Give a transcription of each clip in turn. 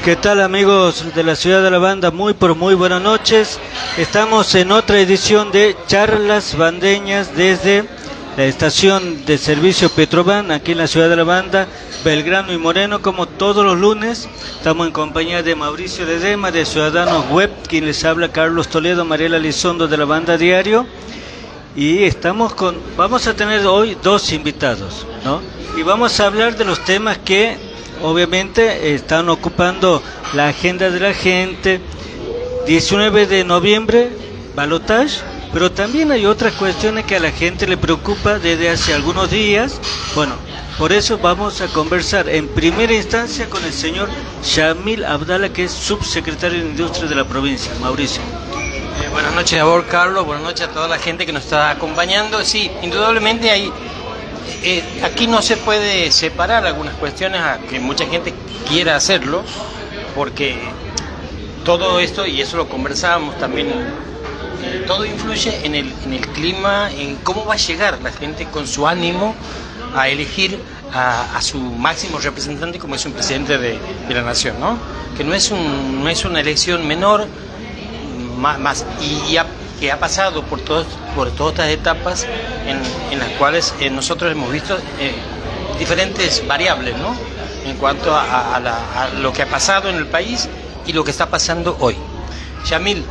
¿Qué tal, amigos de la ciudad de la banda? Muy pero muy buenas noches. Estamos en otra edición de Charlas Bandeñas desde la estación de servicio Petroban, aquí en la ciudad de la banda, Belgrano y Moreno, como todos los lunes. Estamos en compañía de Mauricio Ledesma, de Ciudadanos Web, quien les habla Carlos Toledo, Mariela Lizondo de la banda Diario. Y vamos a tener hoy dos invitados, ¿no? Y vamos a hablar de los temas que obviamente están ocupando la agenda de la gente. 19 de noviembre, balotaje, pero también hay otras cuestiones que a la gente le preocupa desde hace algunos días. Bueno, por eso vamos a conversar en primera instancia con el señor Yamil Abdala, que es subsecretario de Industria de la provincia. Mauricio. Buenas noches a vos, Carlos, buenas noches a toda la gente que nos está acompañando. Sí, indudablemente hay... aquí no se puede separar algunas cuestiones, a que mucha gente quiera hacerlo, porque todo esto, y eso lo conversábamos también, todo influye en el clima, en cómo va a llegar la gente con su ánimo a elegir a su máximo representante, como es un presidente de la nación, ¿no? Que no es una elección menor, que ha pasado por todas estas etapas en las cuales nosotros hemos visto diferentes variables, ¿no? En cuanto a lo que ha pasado en el país y lo que está pasando hoy. Yamil,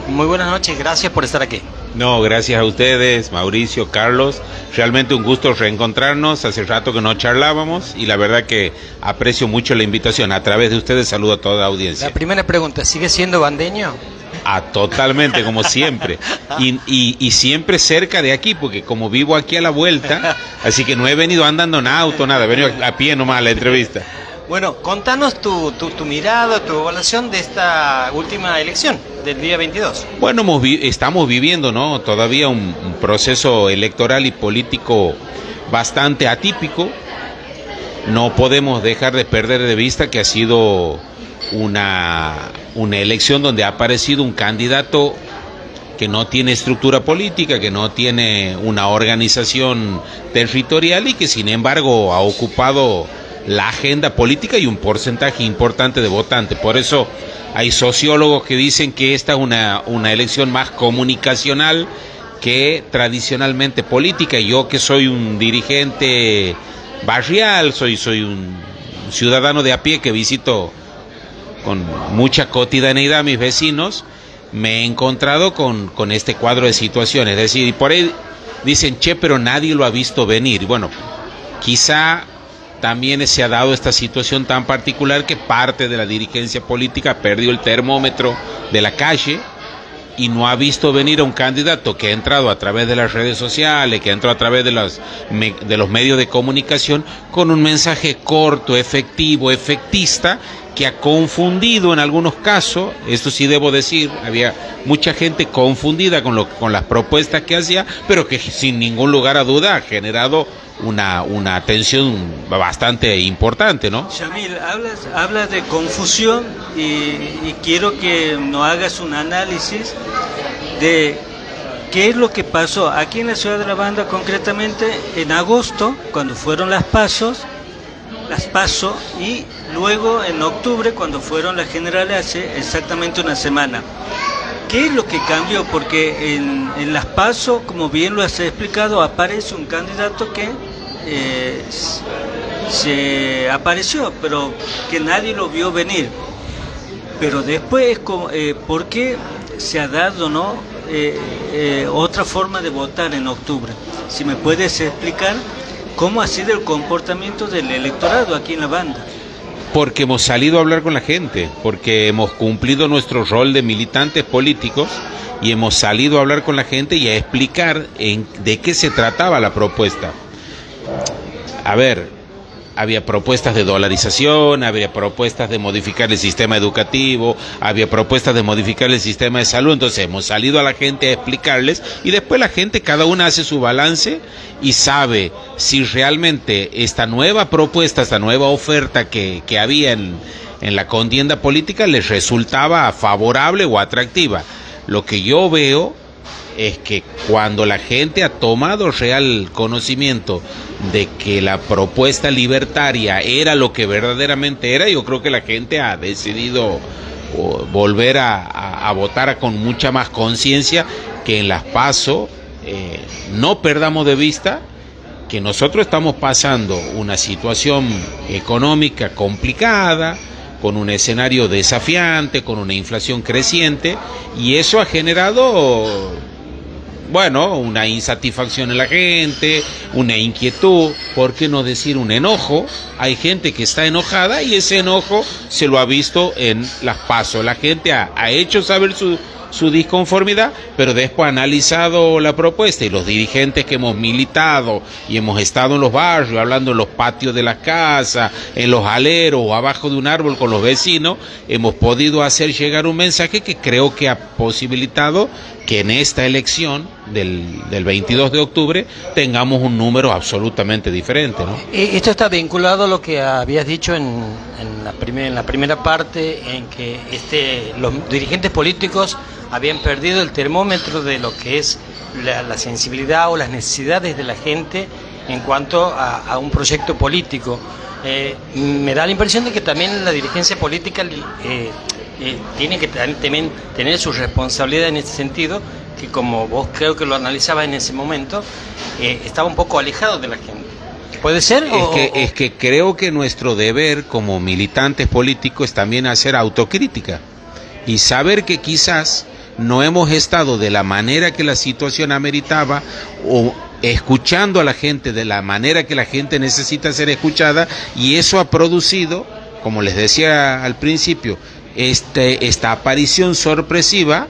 muy buenas noches, gracias por estar aquí. No, gracias a ustedes, Mauricio, Carlos. Realmente un gusto reencontrarnos. Hace rato que no charlábamos y la verdad que aprecio mucho la invitación. A través de ustedes saludo a toda la audiencia. La primera pregunta, ¿sigue siendo bandeño? Totalmente, como siempre. Y siempre cerca de aquí, porque como vivo aquí a la vuelta, así que no he venido andando en auto, nada, he venido a pie nomás a la entrevista. Bueno, contanos tu mirada, tu evaluación de esta última elección del día 22. Bueno, estamos viviendo, ¿no? Todavía un proceso electoral y político bastante atípico. No podemos dejar de perder de vista que ha sido una elección donde ha aparecido un candidato que no tiene estructura política, que no tiene una organización territorial y que sin embargo ha ocupado la agenda política y un porcentaje importante de votantes. Por eso hay sociólogos que dicen que esta es una elección más comunicacional que tradicionalmente política. Yo, que soy un dirigente barrial, soy un ciudadano de a pie que visito con mucha cotidianeidad a mis vecinos, me he encontrado con este cuadro de situaciones. Es decir, y por ahí dicen, pero nadie lo ha visto venir. Bueno, quizá también se ha dado esta situación tan particular que parte de la dirigencia política perdió el termómetro de la calle y no ha visto venir a un candidato que ha entrado a través de las redes sociales, que ha entrado a través de los medios de comunicación con un mensaje corto, efectivo, efectista, que ha confundido en algunos casos. Esto sí debo decir, había mucha gente confundida con las propuestas que hacía, pero que sin ningún lugar a duda ha generado una tensión bastante importante, ¿no? Yamil, hablas de confusión y quiero que nos hagas un análisis de qué es lo que pasó aquí en la ciudad de la banda, concretamente en agosto, cuando fueron las PASO, y luego en octubre, cuando fueron las generales hace exactamente una semana. ¿Qué es lo que cambió? Porque en las PASO, como bien lo has explicado, aparece un candidato que se apareció, pero que nadie lo vio venir. Pero después, ¿por qué se ha dado, no, otra forma de votar en octubre? Si me puedes explicar cómo ha sido el comportamiento del electorado aquí en la banda. Porque hemos salido a hablar con la gente, porque hemos cumplido nuestro rol de militantes políticos y hemos salido a hablar con la gente y a explicar de qué se trataba la propuesta. A ver, había propuestas de dolarización, había propuestas de modificar el sistema educativo, había propuestas de modificar el sistema de salud. Entonces hemos salido a la gente a explicarles y después la gente, cada una hace su balance y sabe si realmente esta nueva propuesta, esta nueva oferta que había en la contienda política les resultaba favorable o atractiva. Lo que yo veo es que cuando la gente ha tomado real conocimiento de que la propuesta libertaria era lo que verdaderamente era, yo creo que la gente ha decidido volver a votar con mucha más conciencia, que en las PASO no perdamos de vista que nosotros estamos pasando una situación económica complicada, con un escenario desafiante, con una inflación creciente, y eso ha generado, bueno, una insatisfacción en la gente, una inquietud, ¿por qué no decir un enojo? Hay gente que está enojada y ese enojo se lo ha visto en las PASO. La gente ha hecho saber su disconformidad, pero después ha analizado la propuesta, y los dirigentes que hemos militado y hemos estado en los barrios, hablando en los patios de las casas, en los aleros o abajo de un árbol con los vecinos, hemos podido hacer llegar un mensaje que creo que ha posibilitado que en esta elección del 22 de octubre tengamos un número absolutamente diferente, ¿no? Esto está vinculado a lo que habías dicho en la primera parte, en que los dirigentes políticos habían perdido el termómetro de lo que es la sensibilidad o las necesidades de la gente en cuanto a un proyecto político. Me da la impresión de que también la dirigencia política tiene que también tener su responsabilidad en ese sentido, que como vos creo que lo analizabas en ese momento, estaba un poco alejado de la gente. ¿Puede ser? Es que creo que nuestro deber como militantes políticos es también hacer autocrítica y saber que quizás no hemos estado de la manera que la situación ameritaba, o escuchando a la gente de la manera que la gente necesita ser escuchada, y eso ha producido, como les decía al principio, esta aparición sorpresiva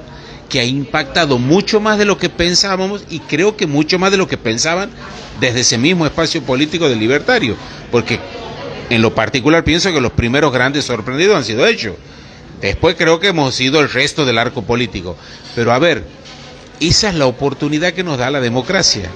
que ha impactado mucho más de lo que pensábamos, y creo que mucho más de lo que pensaban desde ese mismo espacio político del libertario, porque en lo particular pienso que los primeros grandes sorprendidos han sido ellos. Después creo que hemos sido el resto del arco político. Pero a ver, esa es la oportunidad que nos da la democracia.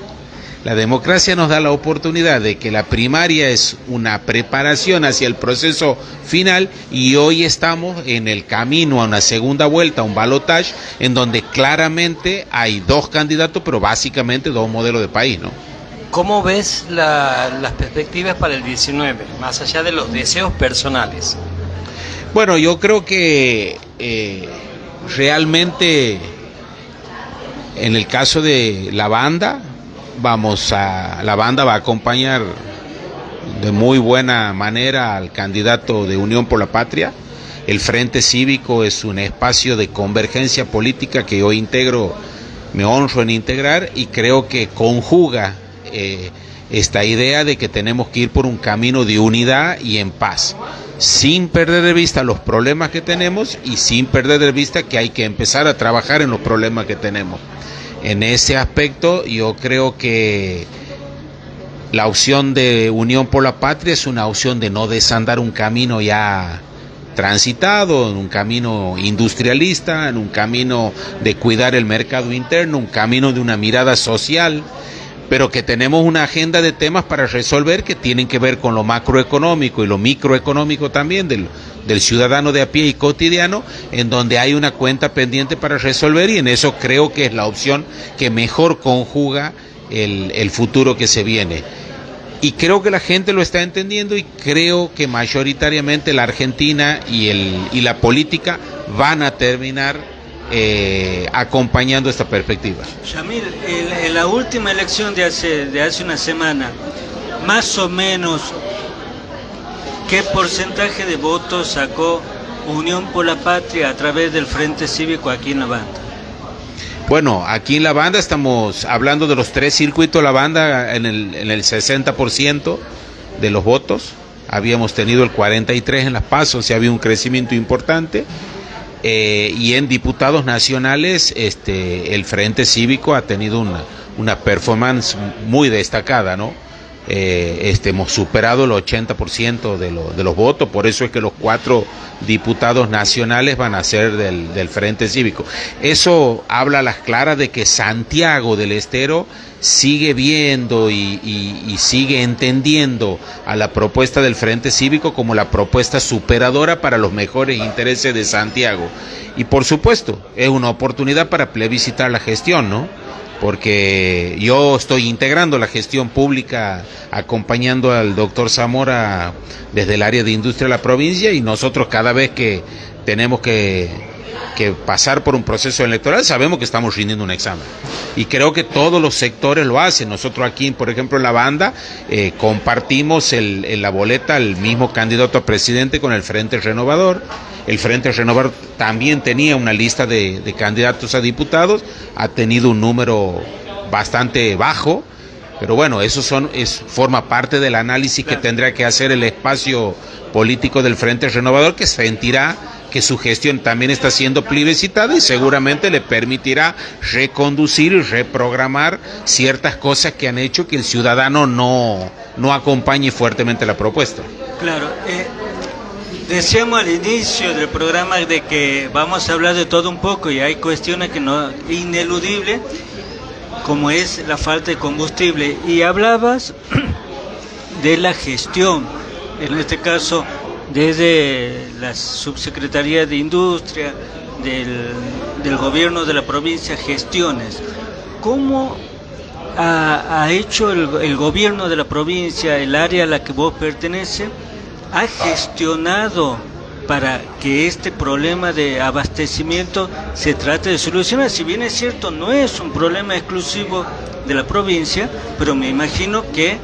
La democracia nos da la oportunidad de que la primaria es una preparación hacia el proceso final, y hoy estamos en el camino a una segunda vuelta, a un balotaje, en donde claramente hay dos candidatos, pero básicamente dos modelos de país, ¿no? ¿Cómo ves las perspectivas para el 19, más allá de los deseos personales? Bueno, yo creo que realmente en el caso de la banda va a acompañar de muy buena manera al candidato de Unión por la Patria. El Frente Cívico es un espacio de convergencia política que yo me honro en integrar, y creo que conjuga esta idea de que tenemos que ir por un camino de unidad y en paz, sin perder de vista los problemas que tenemos y sin perder de vista que hay que empezar a trabajar en los problemas que tenemos. En ese aspecto yo creo que la opción de Unión por la Patria es una opción de no desandar un camino ya transitado, en un camino industrialista, en un camino de cuidar el mercado interno, un camino de una mirada social, pero que tenemos una agenda de temas para resolver que tienen que ver con lo macroeconómico y lo microeconómico también del ciudadano de a pie y cotidiano, en donde hay una cuenta pendiente para resolver, y en eso creo que es la opción que mejor conjuga el futuro que se viene. Y creo que la gente lo está entendiendo, y creo que mayoritariamente la Argentina y la política van a terminar acompañando esta perspectiva. Yamil, en la última elección de hace una semana, más o menos, ¿qué porcentaje de votos sacó Unión por la Patria a través del Frente Cívico aquí en La Banda? Bueno, aquí en La Banda estamos hablando de los tres circuitos. La Banda en el 60% de los votos. Habíamos tenido el 43% en las PASO, o sea, había un crecimiento importante. Y en diputados nacionales el Frente Cívico ha tenido una performance muy destacada, ¿no? hemos superado el 80% de los votos, por eso es que los 4 diputados nacionales van a ser del Frente Cívico. Eso habla a las claras de que Santiago del Estero sigue viendo y sigue entendiendo a la propuesta del Frente Cívico como la propuesta superadora para los mejores intereses de Santiago. Y por supuesto, es una oportunidad para plebiscitar la gestión, ¿no? Porque yo estoy integrando la gestión pública, acompañando al doctor Zamora desde el área de industria de la provincia, y nosotros cada vez que tenemos que pasar por un proceso electoral sabemos que estamos rindiendo un examen. Y creo que todos los sectores lo hacen. Nosotros aquí, por ejemplo, en la banda, compartimos en la boleta el mismo candidato a presidente con el Frente Renovador. El Frente Renovador también tenía una lista de candidatos a diputados, ha tenido un número bastante bajo, pero bueno, eso forma parte del análisis que tendrá que hacer el espacio político del Frente Renovador, que sentirá que su gestión también está siendo plebiscitada y seguramente le permitirá reconducir y reprogramar ciertas cosas que han hecho que el ciudadano no acompañe fuertemente la propuesta. Claro, decíamos al inicio del programa de que vamos a hablar de todo un poco, y hay cuestiones que no ineludibles, como es la falta de combustible, y hablabas de la gestión, en este caso desde la Subsecretaría de Industria, del gobierno de la provincia, gestiones. ¿Cómo ha hecho el gobierno de la provincia, el área a la que vos perteneces, ha gestionado para que este problema de abastecimiento se trate de solucionar? Si bien es cierto, no es un problema exclusivo de la provincia, pero me imagino que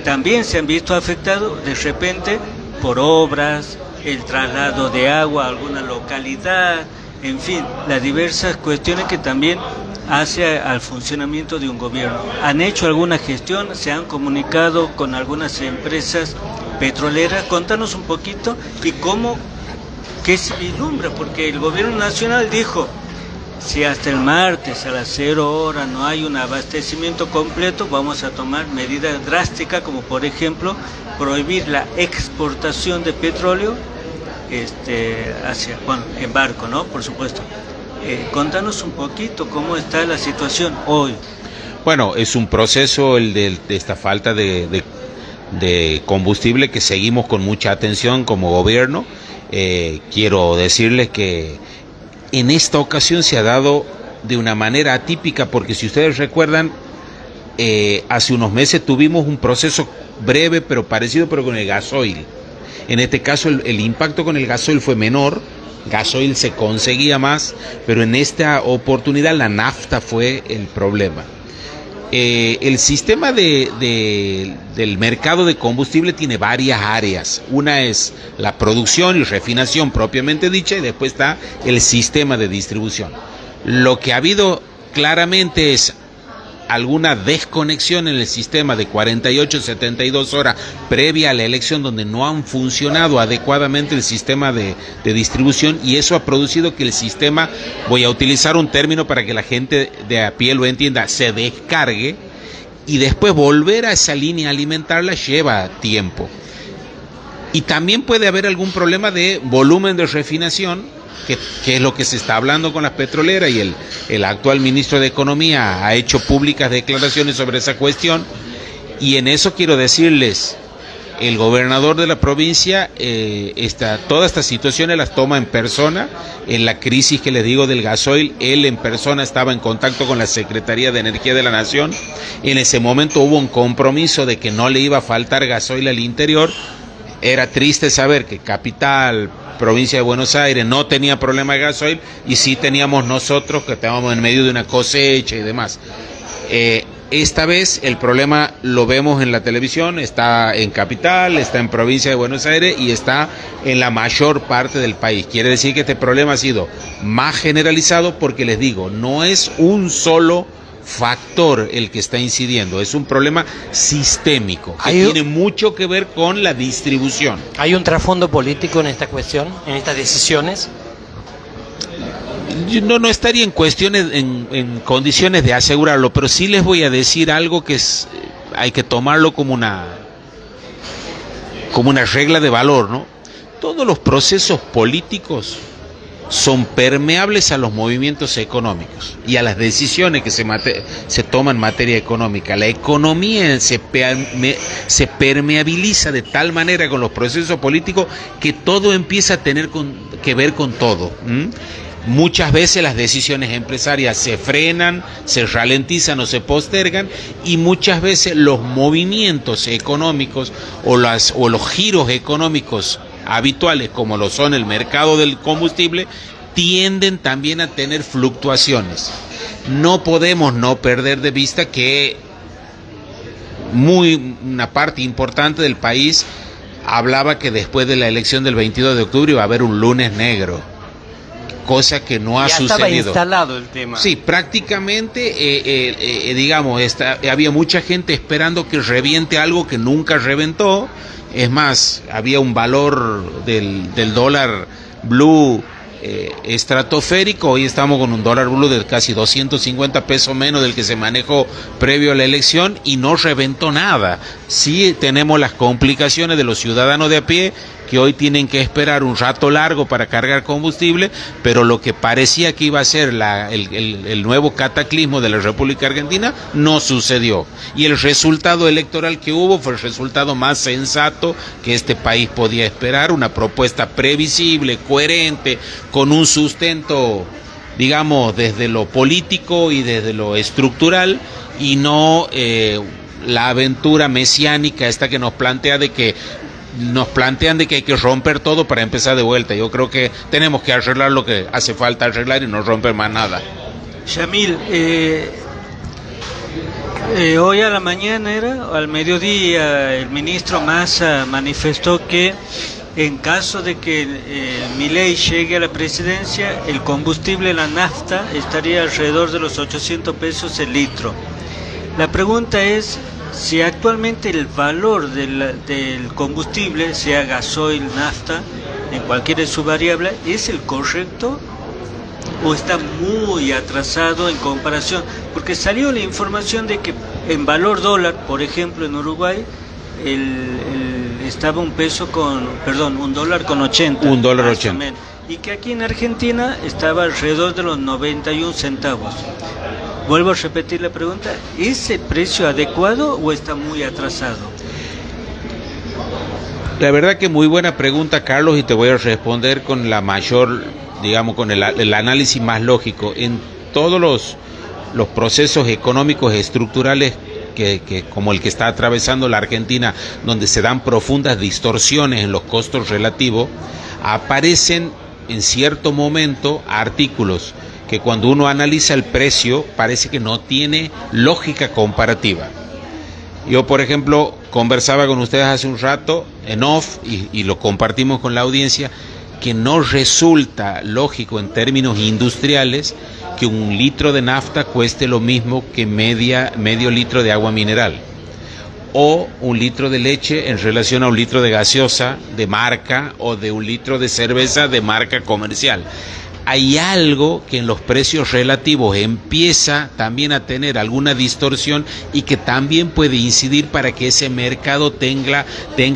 también se han visto afectados de repente por obras, el traslado de agua a alguna localidad, en fin, las diversas cuestiones que también hace al funcionamiento de un gobierno. ¿Han hecho alguna gestión? ¿Se han comunicado con algunas empresas petroleras? Contanos un poquito y qué se vislumbra, porque el gobierno nacional dijo: si hasta el martes a las 0 horas no hay un abastecimiento completo, vamos a tomar medidas drásticas, como por ejemplo prohibir la exportación de petróleo en barco, ¿no? Por supuesto. Contanos un poquito cómo está la situación hoy. Bueno, es un proceso el de esta falta de combustible que seguimos con mucha atención como gobierno. Quiero decirles que en esta ocasión se ha dado de una manera atípica, porque si ustedes recuerdan, hace unos meses tuvimos un proceso breve pero parecido, pero con el gasoil. En este caso el impacto con el gasoil fue menor, gasoil se conseguía más, pero en esta oportunidad la nafta fue el problema. El sistema del mercado de combustible tiene varias áreas. Una es la producción y refinación propiamente dicha, y después está el sistema de distribución. Lo que ha habido claramente es alguna desconexión en el sistema de 48, 72 horas previa a la elección, donde no han funcionado adecuadamente el sistema de distribución, y eso ha producido que el sistema, voy a utilizar un término para que la gente de a pie lo entienda, se descargue, y después volver a esa línea a alimentarla lleva tiempo. Y también puede haber algún problema de volumen de refinación, que es lo que se está hablando con las petroleras, y el actual ministro de Economía ha hecho públicas declaraciones sobre esa cuestión, y en eso quiero decirles, el gobernador de la provincia todas estas situaciones las toma en persona. En la crisis que les digo del gasoil, él en persona estaba en contacto con la Secretaría de Energía de la Nación. En ese momento hubo un compromiso de que no le iba a faltar gasoil al interior. Era triste saber que Capital, provincia de Buenos Aires, no tenía problema de gasoil, y sí teníamos nosotros, que estábamos en medio de una cosecha y demás. Esta vez el problema lo vemos en la televisión, está en Capital, está en provincia de Buenos Aires y está en la mayor parte del país. Quiere decir que este problema ha sido más generalizado, porque les digo, no es un solo factor el que está incidiendo, es un problema sistémico que tiene mucho que ver con la distribución. ¿Hay un trasfondo político en esta cuestión, en estas decisiones? Yo no estaría en condiciones de asegurarlo, pero sí les voy a decir algo que es hay que tomarlo como una regla de valor, ¿no? Todos los procesos políticos son permeables a los movimientos económicos y a las decisiones que se toman en materia económica. La economía se permeabiliza de tal manera con los procesos políticos que todo empieza a tener que ver con todo. Muchas veces las decisiones empresarias se frenan, se ralentizan o se postergan, y muchas veces los movimientos económicos o los giros económicos habituales, como lo son el mercado del combustible, tienden también a tener fluctuaciones. No podemos no perder de vista que una parte importante del país hablaba que después de la elección del 22 de octubre iba a haber un lunes negro, cosa que no ha sucedido. Ya estaba instalado el tema. Sí, prácticamente, digamos, había mucha gente esperando que reviente algo que nunca reventó. Es más, había un valor del dólar blue estratosférico. Hoy estamos con un dólar blue de casi 250 pesos menos del que se manejó previo a la elección, y no reventó nada. Sí tenemos las complicaciones de los ciudadanos de a pie, que hoy tienen que esperar un rato largo para cargar combustible, pero lo que parecía que iba a ser el nuevo cataclismo de la República Argentina no sucedió, y el resultado electoral que hubo fue el resultado más sensato que este país podía esperar, una propuesta previsible, coherente, con un sustento, digamos, desde lo político y desde lo estructural, y no la aventura mesiánica esta que nos plantean de que hay que romper todo para empezar de vuelta. Yo creo que tenemos que arreglar lo que hace falta arreglar y no romper más nada. Yamil, hoy a la mañana al mediodía, el ministro Massa manifestó que en caso de que Milei llegue a la presidencia, el combustible, la nafta, estaría alrededor de los 800 pesos el litro. La pregunta es si actualmente el valor del combustible, sea gasoil, nafta, en cualquiera de sus variables, ¿es el correcto o está muy atrasado en comparación? Porque salió la información de que en valor dólar, por ejemplo en Uruguay, estaba un dólar con 80. Un dólar 80. Y que aquí en Argentina estaba alrededor de los 91 centavos. Vuelvo a repetir la pregunta, ¿es el precio adecuado o está muy atrasado? La verdad que muy buena pregunta, Carlos, y te voy a responder con la mayor, digamos, con el análisis más lógico. En todos los procesos económicos estructurales que como el que está atravesando la Argentina, donde se dan profundas distorsiones en los costos relativos, aparecen en cierto momento artículos que cuando uno analiza el precio parece que no tiene lógica comparativa. Yo, por ejemplo, conversaba con ustedes hace un rato en off y lo compartimos con la audiencia, que no resulta lógico en términos industriales que un litro de nafta cueste lo mismo que medio litro de agua mineral, o un litro de leche en relación a un litro de gaseosa de marca o de un litro de cerveza de marca comercial. Hay algo que en los precios relativos empieza también a tener alguna distorsión y que también puede incidir para que ese mercado tenga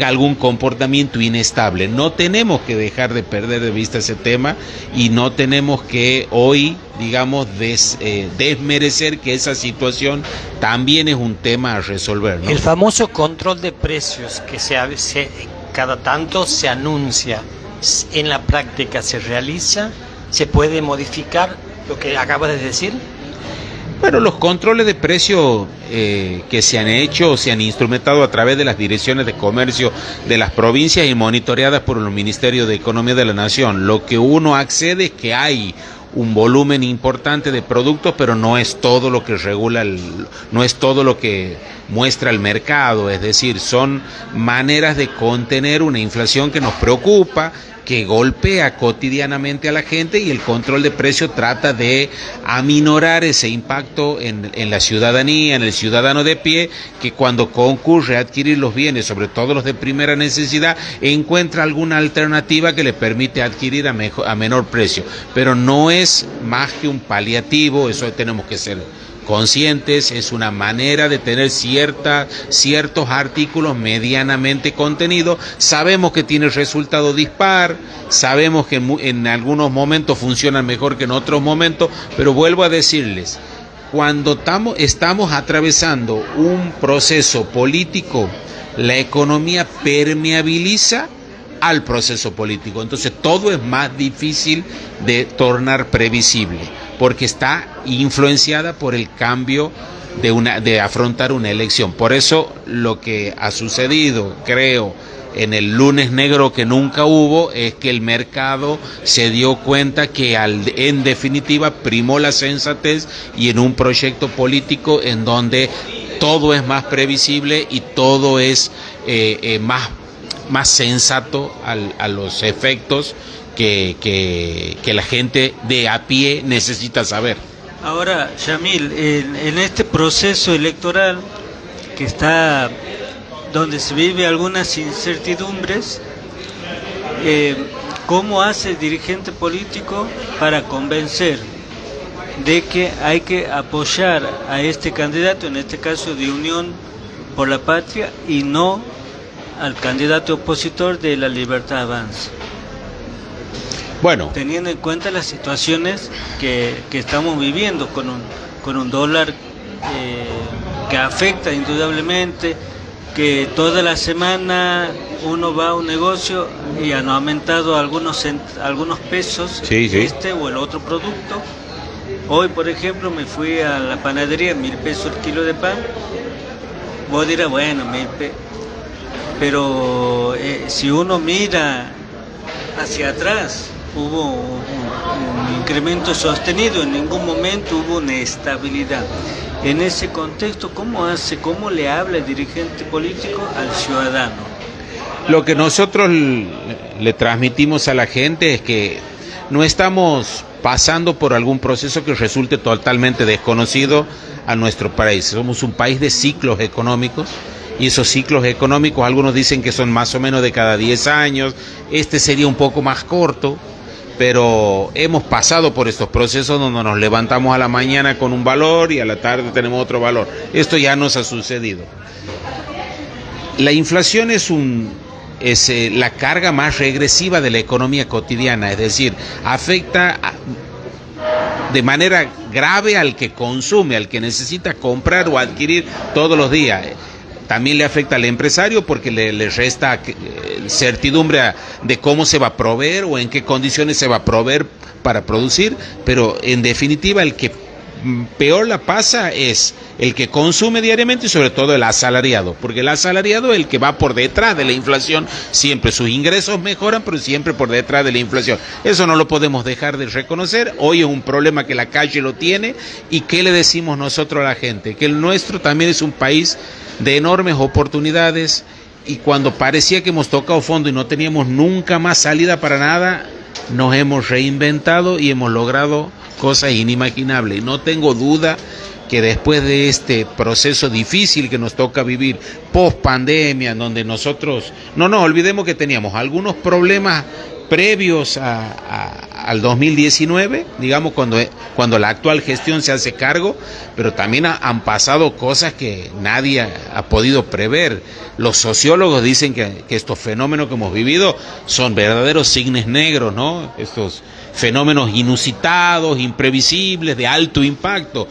algún comportamiento inestable. No tenemos que dejar de perder de vista ese tema y no tenemos que hoy, digamos, desmerecer que esa situación también es un tema a resolver, ¿no? El famoso control de precios que cada tanto se anuncia, ¿en la práctica se realiza? ¿Se puede modificar lo que acabas de decir? Bueno, los controles de precio que se han hecho, se han instrumentado a través de las direcciones de comercio de las provincias y monitoreadas por el Ministerio de Economía de la Nación. Lo que uno accede es que hay un volumen importante de productos, pero no es todo lo que regula, no es todo lo que muestra el mercado. Es decir, son maneras de contener una inflación que nos preocupa, que golpea cotidianamente a la gente, y el control de precio trata de aminorar ese impacto en la ciudadanía, en el ciudadano de pie, que cuando concurre a adquirir los bienes, sobre todo los de primera necesidad, encuentra alguna alternativa que le permite adquirir a menor precio. Pero no es más que un paliativo, eso tenemos que ser conscientes, es una manera de tener ciertos artículos medianamente contenidos. Sabemos que tiene resultado dispar, sabemos que en algunos momentos funcionan mejor que en otros momentos, pero vuelvo a decirles, cuando estamos atravesando un proceso político, la economía permeabiliza al proceso político, entonces todo es más difícil de tornar previsible, porque está influenciada por el cambio de afrontar una elección. Por eso lo que ha sucedido, creo, en el lunes negro que nunca hubo, es que el mercado se dio cuenta que en definitiva primó la sensatez, y en un proyecto político en donde todo es más previsible y todo es más sensato a los efectos que la gente de a pie necesita saber. Ahora, Yamil, en este proceso electoral que está, donde se vive algunas incertidumbres, ¿cómo hace el dirigente político para convencer de que hay que apoyar a este candidato, en este caso de Unión por la Patria, y no al candidato opositor de La Libertad Avanza? Bueno, teniendo en cuenta las situaciones que estamos viviendo con un dólar que afecta indudablemente, que toda la semana uno va a un negocio y han aumentado algunos pesos, sí. este o el otro producto. Hoy, por ejemplo, me fui a la panadería, 1.000 pesos el kilo de pan. Vos dirás, bueno, 1.000 pesos. Pero si uno mira hacia atrás, hubo un incremento sostenido, en ningún momento hubo una estabilidad. En ese contexto, ¿cómo le habla el dirigente político al ciudadano? Lo que nosotros le transmitimos a la gente es que no estamos pasando por algún proceso que resulte totalmente desconocido a nuestro país. Somos un país de ciclos económicos, y esos ciclos económicos, algunos dicen que son más o menos de cada 10 años, este sería un poco más corto, pero hemos pasado por estos procesos donde nos levantamos a la mañana con un valor y a la tarde tenemos otro valor. Esto ya nos ha sucedido. La inflación es la carga más regresiva de la economía cotidiana, es decir, afecta de manera grave al que consume, al que necesita comprar o adquirir todos los días. También le afecta al empresario porque le resta certidumbre de cómo se va a proveer o en qué condiciones se va a proveer para producir, pero en definitiva el que peor la pasa es el que consume diariamente y sobre todo el asalariado, porque el asalariado es el que va por detrás de la inflación, siempre sus ingresos mejoran, pero siempre por detrás de la inflación. Eso no lo podemos dejar de reconocer. Hoy es un problema que la calle lo tiene. ¿Y qué le decimos nosotros a la gente? Que el nuestro también es un país de enormes oportunidades, y cuando parecía que hemos tocado fondo y no teníamos nunca más salida para nada, nos hemos reinventado y hemos logrado cosas inimaginables. No tengo duda que después de este proceso difícil que nos toca vivir post pandemia, en donde nosotros no nos olvidemos que teníamos algunos problemas previos al 2019, digamos, cuando la actual gestión se hace cargo, pero también han pasado cosas que nadie ha podido prever. Los sociólogos dicen que estos fenómenos que hemos vivido son verdaderos cisnes negros, ¿no? Estos fenómenos inusitados, imprevisibles, de alto impacto.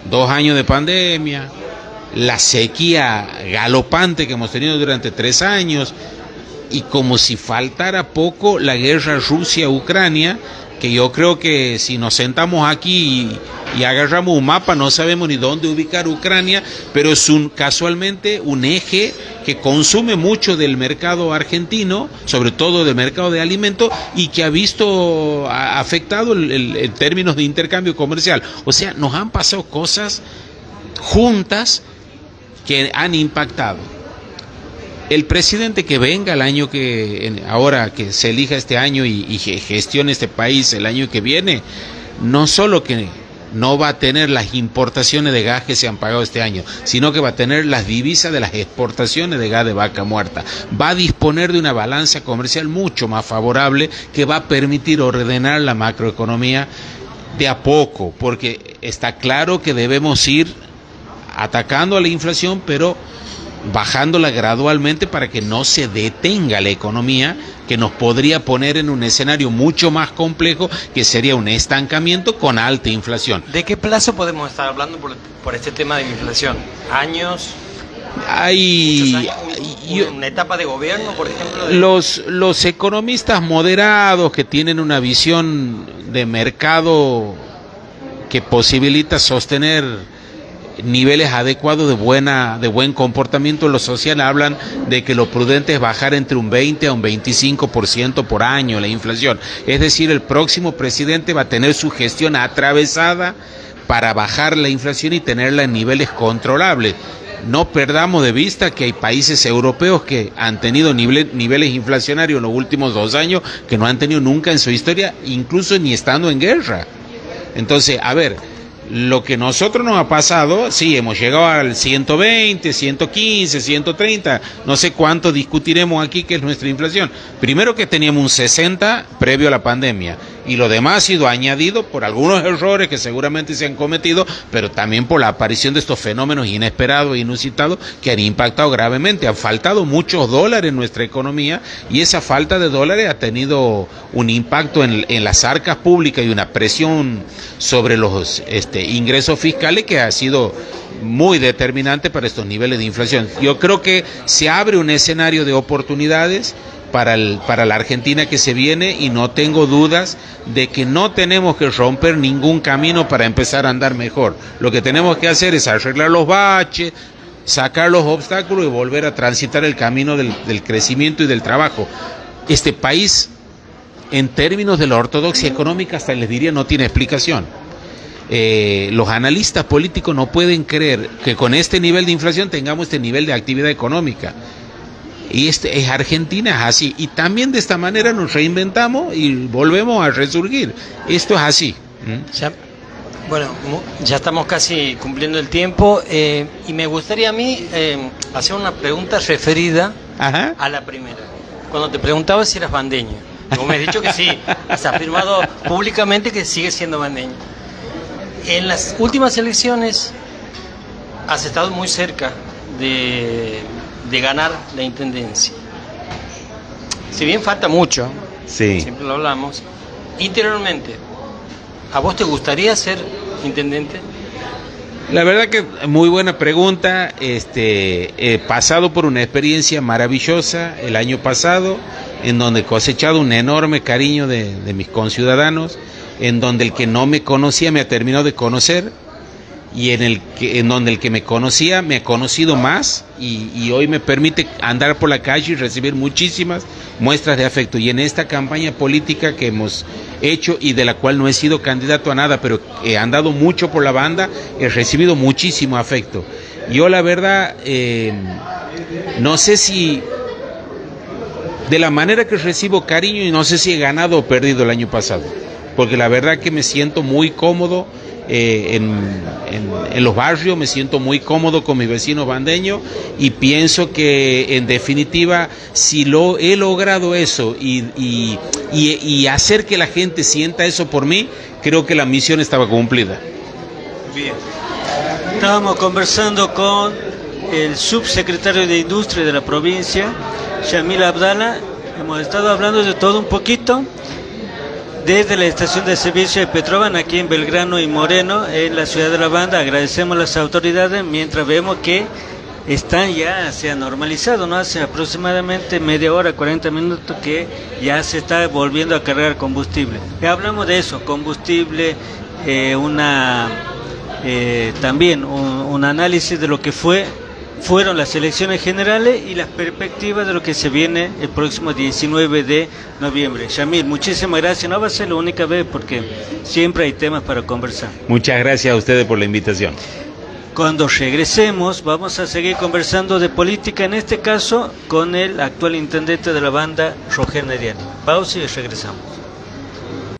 2 años de pandemia, la sequía galopante que hemos tenido durante 3 años, y como si faltara poco, la guerra Rusia-Ucrania, que yo creo que si nos sentamos aquí y agarramos un mapa no sabemos ni dónde ubicar Ucrania, pero es casualmente un eje que consume mucho del mercado argentino, sobre todo del mercado de alimentos, y que ha afectado en términos de intercambio comercial. O sea, nos han pasado cosas juntas que han impactado. El presidente que venga el año ahora que se elija este año y gestione este país el año que viene, no solo que no va a tener las importaciones de gas que se han pagado este año, sino que va a tener las divisas de las exportaciones de gas de vaca muerta. Va a disponer de una balanza comercial mucho más favorable que va a permitir ordenar la macroeconomía de a poco, porque está claro que debemos ir atacando a la inflación, pero bajándola gradualmente para que no se detenga la economía, que nos podría poner en un escenario mucho más complejo, que sería un estancamiento con alta inflación. ¿De qué plazo podemos estar hablando por este tema de la inflación? ¿Años? Hay ¿Una etapa de gobierno, por ejemplo? los economistas moderados que tienen una visión de mercado que posibilita sostener niveles adecuados de buen comportamiento en lo social, hablan de que lo prudente es bajar entre un 20 a un 25% por año la inflación. Es decir, el próximo presidente va a tener su gestión atravesada para bajar la inflación y tenerla en niveles controlables. No perdamos de vista que hay países europeos que han tenido niveles inflacionarios en los últimos 2 años que no han tenido nunca en su historia, incluso ni estando en guerra. Entonces, a ver, lo que nosotros nos ha pasado, sí, hemos llegado al 120, 115, 130, no sé cuánto discutiremos aquí que es nuestra inflación. Primero que teníamos un 60 previo a la pandemia, y lo demás ha sido añadido por algunos errores que seguramente se han cometido, pero también por la aparición de estos fenómenos inesperados e inusitados que han impactado gravemente. Han faltado muchos dólares en nuestra economía, y esa falta de dólares ha tenido un impacto en las arcas públicas y una presión sobre los ingresos fiscales que ha sido muy determinante para estos niveles de inflación. Yo creo que se abre un escenario de oportunidades para la Argentina que se viene, y no tengo dudas de que no tenemos que romper ningún camino para empezar a andar mejor. Lo que tenemos que hacer es arreglar los baches, sacar los obstáculos y volver a transitar el camino del crecimiento y del trabajo. Este país, en términos de la ortodoxia económica, hasta les diría, no tiene explicación. Los analistas políticos no pueden creer que con este nivel de inflación tengamos este nivel de actividad económica. Y es Argentina, es así. Y también de esta manera nos reinventamos y volvemos a resurgir. Esto es así. Ya estamos casi cumpliendo el tiempo, y me gustaría a mí hacer una pregunta referida a la primera. Cuando te preguntaba si eras bandeño, vos me has dicho que sí, has afirmado públicamente que sigues siendo bandeño. En las últimas elecciones has estado muy cerca de ganar la intendencia. Si bien falta mucho, sí, siempre lo hablamos, interiormente, ¿a vos te gustaría ser intendente? La verdad que muy buena pregunta. He pasado por una experiencia maravillosa el año pasado, en donde he cosechado un enorme cariño de mis conciudadanos, en donde el que no me conocía me ha terminado de conocer, y en donde el que me conocía me ha conocido más, y hoy me permite andar por la calle y recibir muchísimas muestras de afecto. Y en esta campaña política que hemos hecho, y de la cual no he sido candidato a nada, pero he andado mucho por la banda, he recibido muchísimo afecto. Yo la verdad no sé si de la manera que recibo cariño, y no sé si he ganado o perdido el año pasado, porque la verdad que me siento muy cómodo en los barrios, me siento muy cómodo con mis vecinos bandeños, y pienso que en definitiva, si he logrado eso y hacer que la gente sienta eso por mí, creo que la misión estaba cumplida. Bien. Estábamos conversando con el subsecretario de Industria de la provincia, Yamil Abdala. Hemos estado hablando de todo un poquito, desde la estación de servicio de Petroban, aquí en Belgrano y Moreno, en la ciudad de La Banda. Agradecemos a las autoridades, mientras vemos que se ha normalizado, ¿no? Hace aproximadamente media hora, 40 minutos que ya se está volviendo a cargar combustible. Ya hablamos de eso, combustible, también un análisis de lo que fueron las elecciones generales y las perspectivas de lo que se viene el próximo 19 de noviembre. Yamil, muchísimas gracias. No va a ser la única vez, porque siempre hay temas para conversar. Muchas gracias a ustedes por la invitación. Cuando regresemos vamos a seguir conversando de política, en este caso con el actual intendente de La Banda, Roger Neriani. Pausa y regresamos.